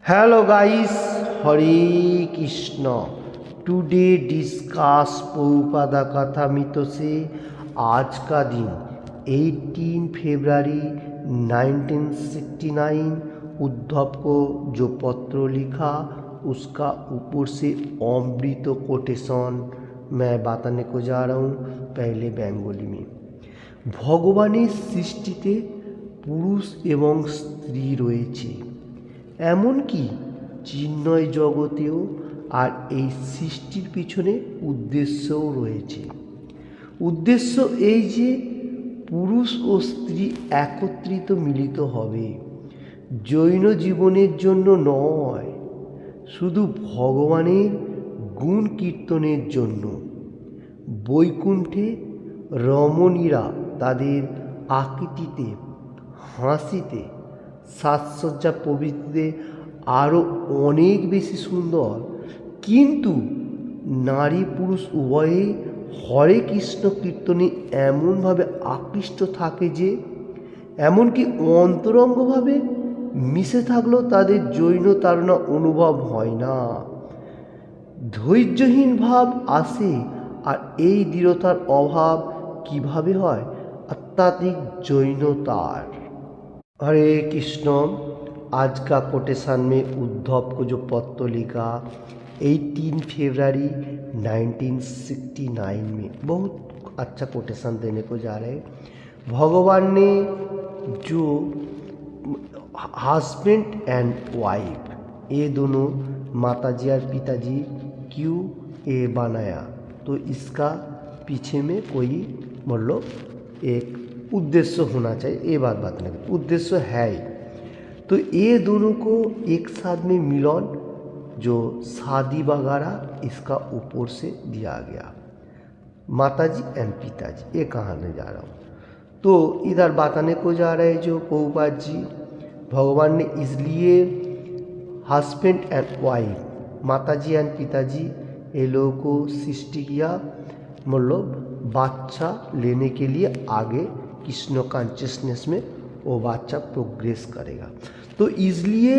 Hello guys, हरे Krishna. Today discuss Prabhupada कथा मितो से आज का दिन 18 फरवरी 1969 उद्धव को जो पत्र लिखा उसका ऊपर से अमृत कोटेशन मैं बताने को जा रहा हूँ। पहले बंगाली में, भगवाনের সৃষ্টিতে পুরুষ এবং স্ত্রী রয়েছে, এমনকি চিন্ময় জগতেও। আর এই সৃষ্টির পিছনে উদ্দেশ্যও রয়েছে। উদ্দেশ্য এই যে পুরুষ ও স্ত্রী একত্রিত মিলিত হবে, জৈন জীবনের জন্য নয়, শুধু ভগবানের গুণ কীর্তনের জন্য। বৈকুণ্ঠে রমণীরা তাদের আকৃতিতে, হাসিতে, সাজসজ্জা প্রভৃতিতে আরও অনেক বেশি সুন্দর, কিন্তু নারী পুরুষ উভয়েই হরে কৃষ্ণ কীর্তনে এমনভাবে আকৃষ্ট থাকে যে এমনকি অন্তরঙ্গভাবে মিশে থাকলেও তাদের জৈন তাড়না অনুভব হয় না। ধৈর্যহীন ভাব আসে, আর এই দৃঢ়তার অভাব কিভাবে হয়? अत्यधिक जैनतार। हरे कृष्ण। आज का कोटेशन में उद्धव को जो पत्र लिखा 18 फरवरी 1969 में, बहुत अच्छा कोटेशन देने को जा रहे हैं। भगवान ने जो हस्बैंड एंड वाइफ, ये दोनों माताजी और पिताजी क्यों ये बनाया, तो इसका पीछे में कोई मतलब एक उद्देश्य होना चाहिए। ये बात बताने का उद्देश्य है ही। तो ये दोनों को एक साथ में मिलन, जो शादी वगैरह, इसका ऊपर से दिया गया। माताजी एंड पिताजी, ये कहानी जा रहा हूँ। तो इधर बताने को जा रहे हैं जो प्रभुपाद जी, भगवान ने इसलिए हस्बैंड एंड वाइफ, माताजी एंड पिताजी, ये लोगों को सृष्टि किया, मतलब बच्चा लेने के लिए आगे कृष्ण कॉन्शियसनेस में वो बच्चा प्रोग्रेस करेगा। तो इसलिए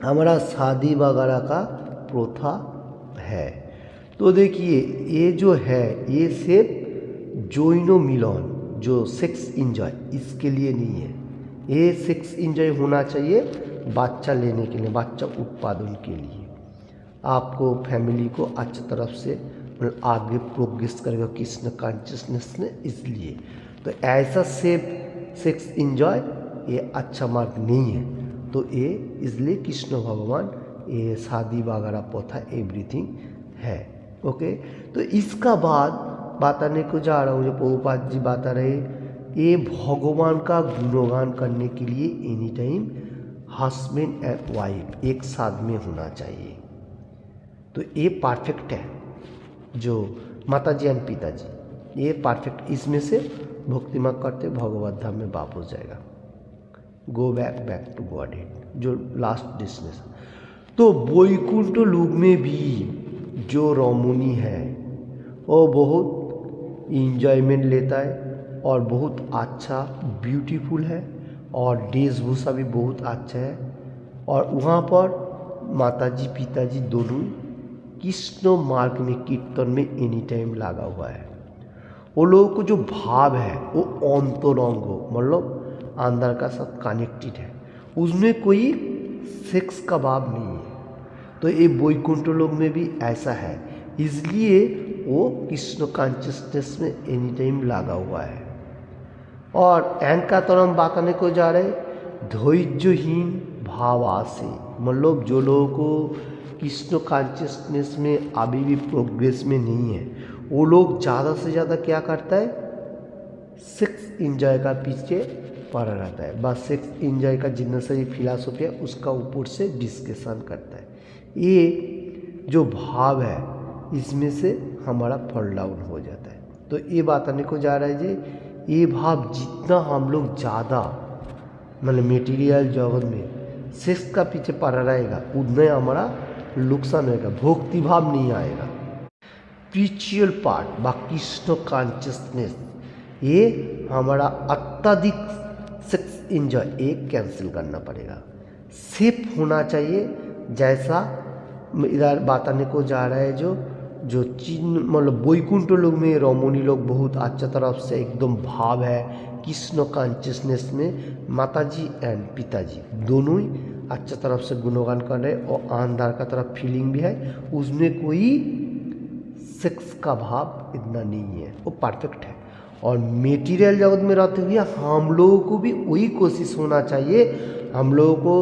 हमारा शादी वगैरह का प्रथा है। तो देखिए, ये जो है ये सिर्फ जैन मिलन, जो सेक्स एंजॉय, इसके लिए नहीं है। ये सेक्स एंजॉय होना चाहिए बच्चा लेने के लिए, बच्चा उत्पादन के लिए। आपको फैमिली को अच्छी तरफ से आगे प्रोग्रेस करेगा कृष्ण कॉन्शियसनेस में, इसलिए। तो ऐसा सिर्फ सेक्स एंजॉय ये अच्छा मार्ग नहीं है। तो ये इसलिए कृष्ण भगवान ये शादी वगैरह प्रथा एवरीथिंग है। ओके, तो इसका बाद बताने को जा रहा हूँ, जो प्रभुपाद जी बता रहे, ये भगवान का गुणगान करने के लिए any time husband and wife एक साथ में होना चाहिए। तो ये परफेक्ट है, जो माताजी एंड पिताजी, ये परफेक्ट। इसमें से भक्तिमार्ग करते भगवत धाम में वापस जाएगा, go back to godhead, जो लास्ट डेस्टिनेशन। तो वैकुंठ लोक में भी जो रमणी है वो बहुत इंजॉयमेंट लेता है और बहुत अच्छा ब्यूटीफुल है, और वेशभूषा भी बहुत अच्छा है। और वहाँ पर माताजी पिताजी दोनों कृष्ण मार्ग में कीर्तन में एनी टाइम लगा हुआ है। वो लोगों को जो भाव है वो अंतरंग, मतलब अंदर का साथ कनेक्टेड है, उसमें कोई सेक्स का भाव नहीं है। तो ये वैकुंठ लोक में भी ऐसा है, इसलिए वो कृष्ण कॉन्शियसनेस में एनी टाइम लगा हुआ है। और एंड का तरह हम बताने को जा रहे, धैर्यहीन भाव आसे, मतलब जो लोगों को कृष्ण कॉन्शियसनेस में अभी भी प्रोग्रेस में नहीं है, वो लोग ज़्यादा से ज़्यादा क्या करता है, सेक्स एंजॉय का पीछे पड़ा रहता है। बस सेक्स एंजॉय का जितना सारी फिलॉसफी है उसका ऊपर से डिस्कशन करता है। ये जो भाव है इसमें से हमारा फॉल डाउन हो जाता है। तो ये बताने को जा रहा है जी, ये भाव जितना हम लोग ज़्यादा मतलब मेटीरियल जगत में सेक्स का पीछे पड़ा रहेगा, उतना ही हमारा नुकसान होगा, भक्ति भाव नहीं आएगा। स्पिरिचुअल पार्ट व कृष्ण कॉन्शियसनेस, ये हमारा अत्यधिक सेक्स एंजॉय एक कैंसिल करना पड़ेगा। सेफ होना चाहिए। जैसा इधर बताने को जा रहा है जो चीन मतलब वैकुंठ लोग में रमणी लोग बहुत अच्छा तरफ से एकदम भाव है कृष्ण कॉन्शियसनेस में, माता जी एंड पिताजी दोनों ही अच्छा तरफ से गुणगान कर रहे हैं और अंदर का तरफ फीलिंग भी है, उसमें कोई सेक्स का भाव इतना नहीं है, वो परफेक्ट है। और मेटीरियल जगत में रहते हुए हम लोगों को भी वही कोशिश होना चाहिए, हम लोगों को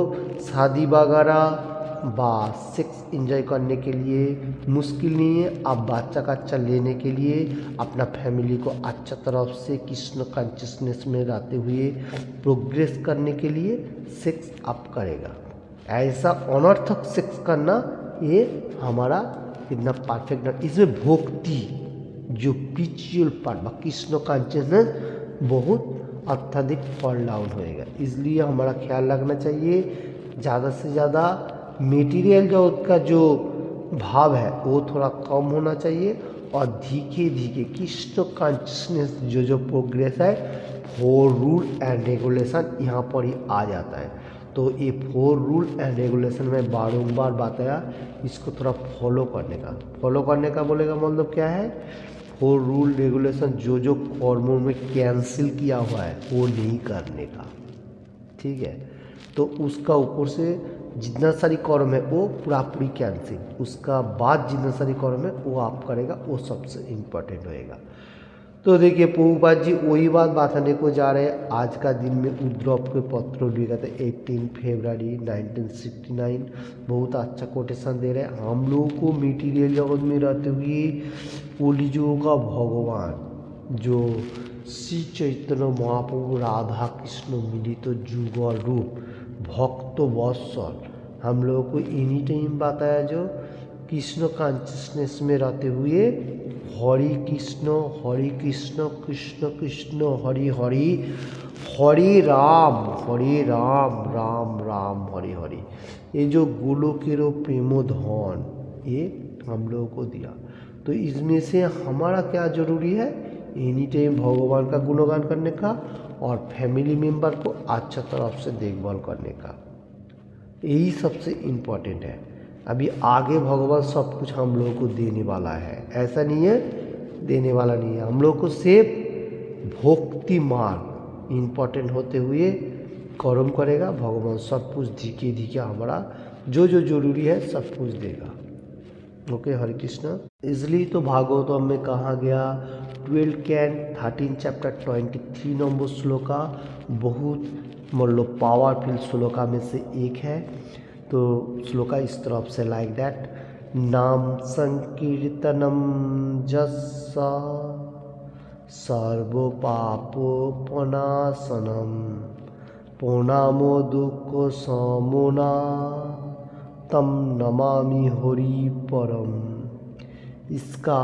शादी वगैरह बा सेक्स एंजॉय करने के लिए मुश्किल नहीं है। आप बच्चा काच्चा लेने के लिए अपना फैमिली को अच्छा तरफ से कृष्ण कॉन्शियसनेस में रहते हुए प्रोग्रेस करने के लिए सेक्स आप करेगा। ऐसा अनर्थक सेक्स करना ये हमारा इतना परफेक्ट नहीं। इसमें भक्ति जो स्पिरिचुअल पार्ट कृष्ण कॉन्शियसनेस बहुत अत्यधिक फॉल डाउन होएगा, इसलिए हमारा ख्याल रखना चाहिए। ज़्यादा से ज़्यादा मटेरियल जगत का जो भाव है वो थोड़ा कम होना चाहिए और धीरे धीरे कृष्ण कॉन्शियसनेस जो प्रोग्रेस है 4 रूल एंड रेगुलेशन यहाँ पर ही आ जाता है। तो ये 4 रूल एंड रेगुलेशन में बारंबार बताया, इसको थोड़ा फॉलो करने का बोलेगा मतलब क्या है, 4 रूल रेगुलेशन जो कर्मों में कैंसिल किया हुआ है वो नहीं करने का, ठीक है। तो उसका ऊपर से जितना सारी कर्म है वो पूरी कैंसिल, उसका बाद जितना सारी कर्म है वो आप करेगा, वो सबसे इम्पोर्टेंट होएगा। तो देखिए प्रभुपाद जी वही बात बताने को जा रहे हैं। आज का दिन में उद्धव के पत्र लिखा था 18 फरवरी 1969, बहुत अच्छा कोटेशन दे रहे हैं। हम लोगों को मटीरियल जगत में रहते हुए कलियुग का भगवान जो श्री चैतन्य महाप्रभु राधा कृष्ण मिलित जुगल रूप भक्त वत्सल हम लोगों को एनी टाइम बताया, जो कृष्ण कॉन्शियसनेस में रहते हुए हरि कृष्ण कृष्ण कृष्ण हरि हरि, हरे राम राम राम हरि हरि, ये जो गोलोकेरो प्रेमो धन ये हम लोगों को दिया। तो इसमें से हमारा क्या जरूरी है, एनी टाइम भगवान का गुणगान करने का और फैमिली मेम्बर को अच्छा तरफ से देखभाल करने का, यही सबसे इम्पोर्टेंट है। अभी आगे भगवान सब कुछ हम लोगों को देने वाला है, ऐसा नहीं है देने वाला नहीं है, हम लोग को सिर्फ भक्ति मार्ग इम्पोर्टेंट होते हुए कर्म करेगा, भगवान सब कुछ धीरे धीरे हमारा जो जरूरी है सब कुछ देगा। ओके, हरे कृष्णा। इसलिए तो भागवतम में कहा गया 12 कैन 13 चैप्टर 23 नंबर श्लोका बहुत मतलब पावरफुल श्लोका में से एक है। तो श्लोका इस तरफ से लाइक दैट, नाम संकीर्तनम जस्सा सर्व पापोपनाशनम प्रणामो दुख समोना तम नमामि हरि परम। इसका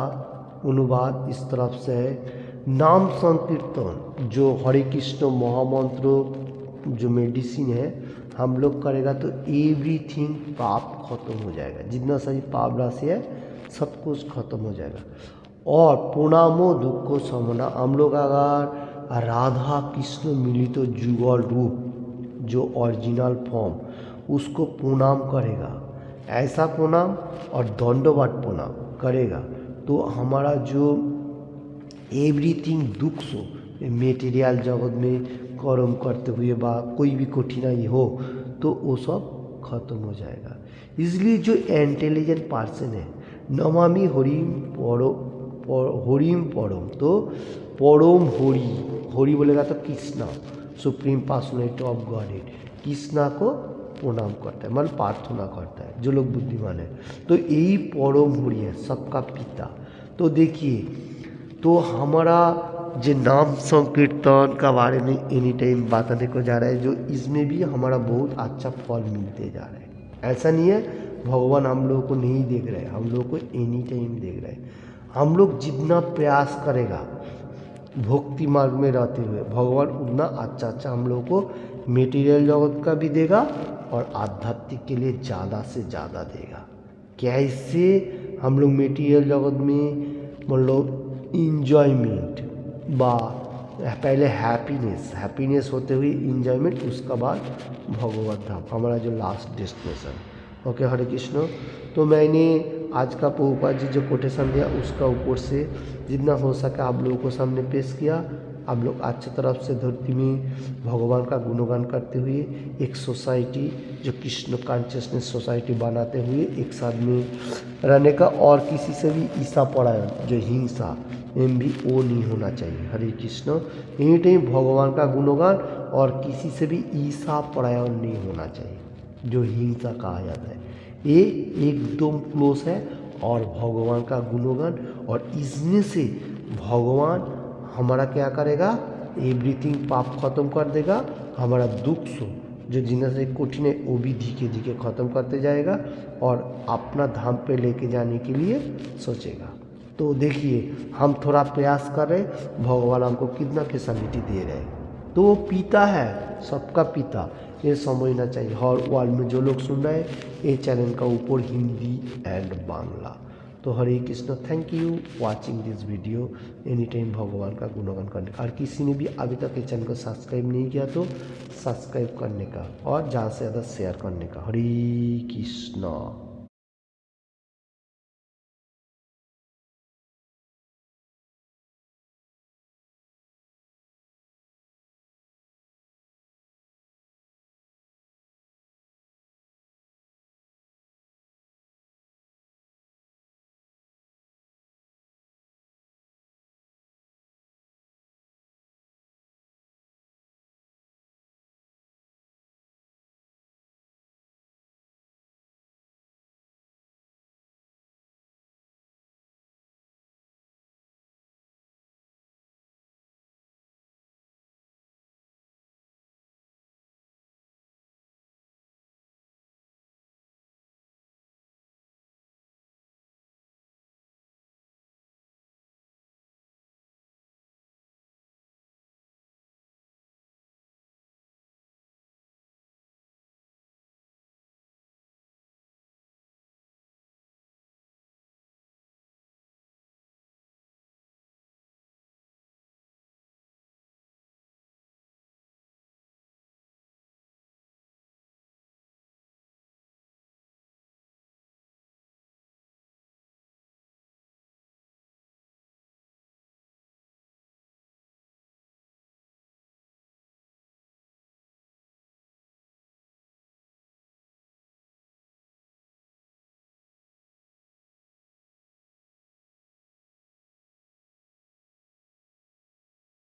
अनुवाद इस तरफ से है, नाम संकीर्तन जो हरे कृष्ण महामंत्र जो मेडिसिन है हम लोग करेगा तो एवरीथिंग पाप खत्म हो जाएगा, जितना सारी पाप राशि है सब कुछ खत्म हो जाएगा। और प्रणामो दुख को समना, हम लोग अगर राधा कृष्ण मिलित जुगल रूप जो ओरिजिनल फॉर्म उसको प्रणाम करेगा, ऐसा प्रणाम और दंडवत प्रणाम करेगा तो हमारा जो एवरीथिंग दुख सो मेटेरियल जगत में कर्म करते हुए बा कोई भी कठिनाई हो तो वो सब खत्म हो जाएगा। इसलिए जो इंटेलिजेंट पर्सन है नमामि हरिम परम, तो परम हरि बोलेगा तो Krishna supreme personality of godhead, Krishna को प्रणाम करता है मतलब प्रार्थना करता है जो लोग बुद्धिमान है। तो यही परम हरि है, सबका पिता। तो देखिए तो हमारा जो नाम संकीर्तन का बारे में एनी टाइम बताने को जा रहा है, जो इसमें भी हमारा बहुत अच्छा फल मिलते जा रहा है। ऐसा नहीं है भगवान हम लोगों को नहीं देख रहे, हम लोग को एनी टाइम देख रहे हैं। हम लोग जितना प्रयास करेगा भक्ति मार्ग में रहते हुए भगवान उतना अच्छा हम लोगों को मेटीरियल जगत का भी देगा और आध्यात्मिक के लिए ज़्यादा से ज़्यादा देगा। कैसे हम लोग मेटीरियल जगत में मतलब इंजॉयमेंट बा पहले हैप्पीनेस होते हुए इंजॉयमेंट, उसका बाद भगवत धाम, हमारा जो लास्ट डेस्टिनेशन। ओके, हरे कृष्ण। तो मैंने आज का प्रभुपाद जी जो कोटेशन दिया उसका ऊपर से जितना हो सका आप लोगों को सामने पेश किया। आप लोग अच्छी तरफ से धरती में भगवान का गुणगान करते हुए एक सोसाइटी जो कृष्ण कॉन्शियसनेस सोसाइटी बनाते हुए एक साथ में रहने का, और किसी से भी ईर्ष्या परायण जो हिंसा एम भी वो नहीं होना चाहिए। हरे कृष्ण। एनी टाइम भगवान का गुणगान और किसी से भी ईर्ष्या परायण नहीं होना चाहिए, जो हिंसा कहा जाता है, ये एकदम क्लोज है। और भगवान का गुणगान, और इसमें से भगवान हमारा क्या करेगा, एवरीथिंग पाप खत्म कर देगा, हमारा दुख सो जो जीना से कठिन है वो भी धीरे धीरे ख़त्म करते जाएगा और अपना धाम पे लेके जाने के लिए सोचेगा। तो देखिए हम थोड़ा प्रयास कर रहे, भगवान हमको कितना फैसिलिटी दे रहे हैं। तो वो पिता है, सबका पिता, ये समझना चाहिए। हर वर्ल्ड में जो लोग सुन रहे हैं ये चैनल का ऊपर हिंदी एंड बांग्ला। तो Hare Krishna, thank you watching this video. Any time भगवान का गुणगान करने का, और किसी ने भी अभी तक ये चैनल को सब्सक्राइब नहीं किया तो सब्सक्राइब करने का और ज़्यादा से ज़्यादा शेयर करने का। हरे कृष्ण।